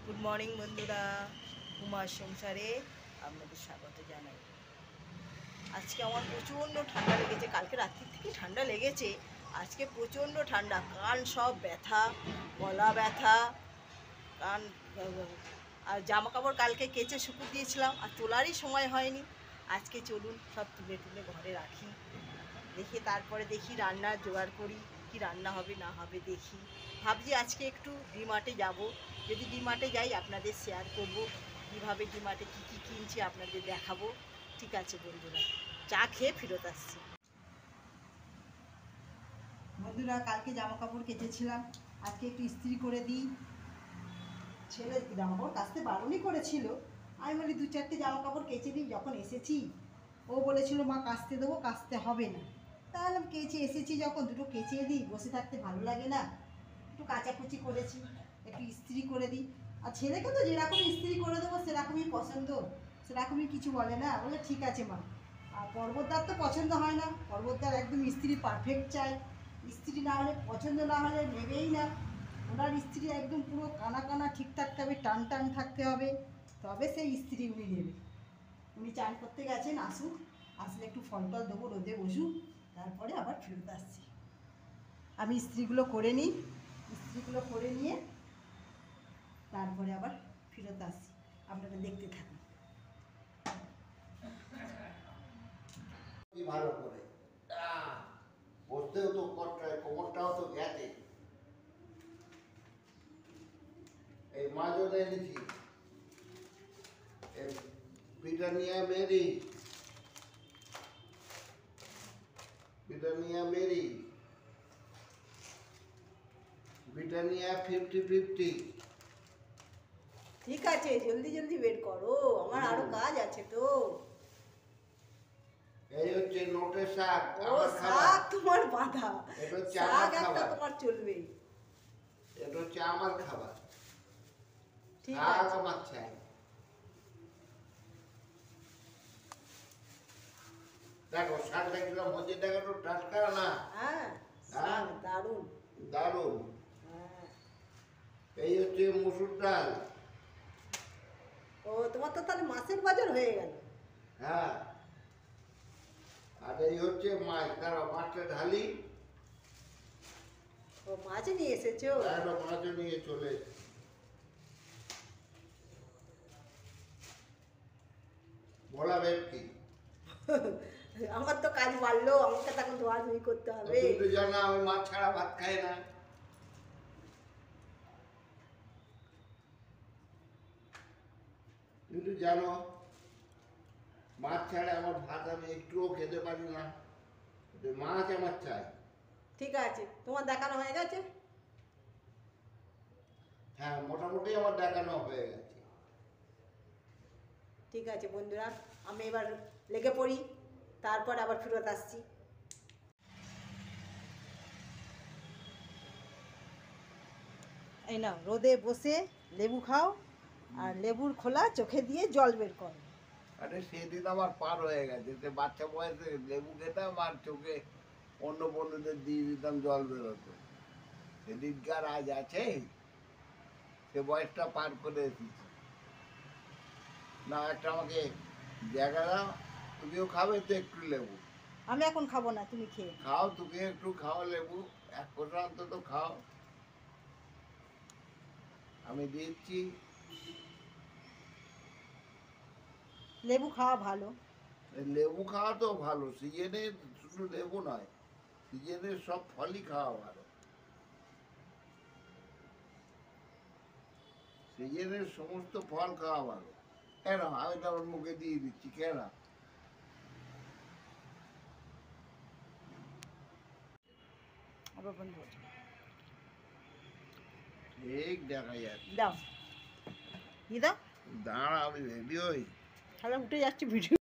Good morning বন্ধুরা, উমার সংসারে আপনাদের স্বাগত জানাই। আজকে আমার প্রচণ্ড ঠান্ডা লেগেছে, কালকে রাত্রির থেকে ঠান্ডা লেগেছে, আজকে প্রচণ্ড ঠান্ডা, কান সব ব্যথা, গলা ব্যথা, কান। আর জামা কাপড় কালকে কেচে শুকুর দিয়েছিলাম, আর তোলারই সময় হয়নি। আজকে চলুন সব তুলে তুলে ঘরে রাখি, দেখি তারপরে দেখি রান্নার জোগাড় করি, কি রান্না হবে না হবে দেখি। ভাবছি আজকে একটু ডিমার্টে যাব, যদি ডিমার্টে যাই আপনাদের শেয়ার করব, কীভাবে ডিমার্টে কী কী কিনছি আপনাদের দেখাবো। ঠিক আছে বন্ধুরা, চা খেয়ে ফেরত আসছি। বন্ধুরা, কালকে জামা কাপড় কেচেছিলাম, আজকে একটু ইস্ত্রি করে দিই। ছেলে জামা কাপড় কাচতে বারণই করেছিল, আমি বলি দু চারটে জামা কাপড় কেচে দিই। যখন এসেছি ও বলেছিল মা কাচতে দেবো, কাচতে হবে না। তাহলে কেচে এসেছি যখন দুটো কেচে দিই, বসে থাকতে ভালো লাগে না, একটু কাচাকুচি করেছি, একটু ইস্ত্রি করে দিই। আর ছেলেকে তো যেরকম ইস্ত্রি করে দেবো সেরকমই পছন্দ, সেরকমই কিছু বলে না, বলে ঠিক আছে মা। আর পর্বতদার তো পছন্দ হয় না, পর্বতদার একদম ইস্ত্রি পারফেক্ট চায়, ইস্ত্রি না হলে পছন্দ না হলে নেবেই না। ওনার ইস্ত্রি একদম পুরো কানা কানা ঠিক থাকতে হবে, টান টান থাকতে হবে, তবে সেই ইস্ত্রি উনি নেবে। উনি চান করতে গেছেন, আসুন, আসলে একটু ফল টল দেবো, রোদে বসুন, তারপরে আবার ফেরত আসছি। আমি ইস্ত্রিগুলো করে নিই, ইস্ত্রিগুলো করে নিয়ে তারপরে আবার ফেরত আসছি, আপনারা দেখতে থাকুন। ভালো করে বসতেও তো কষ্টয়, কোমরটাও তো গেছে। এই মাজন এনেছি, Britannia Marie, Britannia Marie, Britannia 50-50। ঠিক আছে, জলদি জলদি বের করো, আমার আরো কাজ আছে তো। এই হচ্ছে নোটের শাক, ও শাক তোমার বাঁধা, এটা হচ্ছে শাক আমার একটা খাবার, তোমার চলবে। এটা হচ্ছে আমার খাবার, ঠিক শাক আছে, আমার চাই। দেখো শাক দেখলাম, হচ্ছে দেখো তো টাটকা না? হ্যাঁ শাক দারুণ দারুণ। হ্যাঁ। এই হচ্ছে মসুর ডাল। ও তোমার তো তাহলে মাছের বাজার হয়ে গেল। হ্যাঁ, আর এই হচ্ছে মাছ, তারা মাছটা ঢালি। ও মাছ নিয়ে এসেছো? একটা মাছও নিয়ে চলে এসেছে। বলা ভেটকি। আমার তো কাজ বাড়লো, আমাকে তখন ধোয়াধুয়ি করতে হবে। তুমি তো জানো আমি মাছ ছাড়া ভাত খাই না। তুমি তো জানো মাছ ছাড়া আমার ভাত আমি একটুও খেতে পারি না, মাছ আমার চাই। ঠিক আছে, তোমার দেখানো হয়ে গেছে? হ্যাঁ, মোটামুটি আমার দেখানো হয়ে গেছে। ঠিক আছে বন্ধুরা, আমি এবার লেগে পড়ি, তারপর আবার ফেরত আসছি। এই নাও, রোদে বসে লেবু খাও, আর লেবুর খোলা চোখে দিয়ে জল বের করো। আরে সেদিন আমার পার হয়ে গেছে, যে বাচ্চা বয়সে লেবু খেতাম আর চোখে অন্য বন্ধুদের দিয়ে দিতাম, জল বেরোতো। সেদিনকার আজ আছে, সে বয়সটা পার করে এসেছি। না, একটা আমাকে জায়গা দাও, তুমিও খাবে তো একটু লেবু। আমি এখন খাবো না, তুমি খেয়ে নাও। খাও, তুমি একটু খাও লেবু, এক কোটা অন্তত খাও, আমি দিচ্ছি। লেবু খাওয়া ভালো। এই লেবু খাওয়া তো ভালো, সিজনে শুধু লেবু নয়, সিজনের সব ফলই খাওয়া ভালো, সিজনের সমস্ত ফল খাওয়া ভালো। কেন আমি তো আমার মুখে দিয়ে দিচ্ছি, কেন? আবার বন্ধু ঠিক দেখা যাচ্ছে। দাও, কি দাও? দাঁড়া, আমি রেডি হই। তাহলে উঠে যাচ্ছি ভিডিও।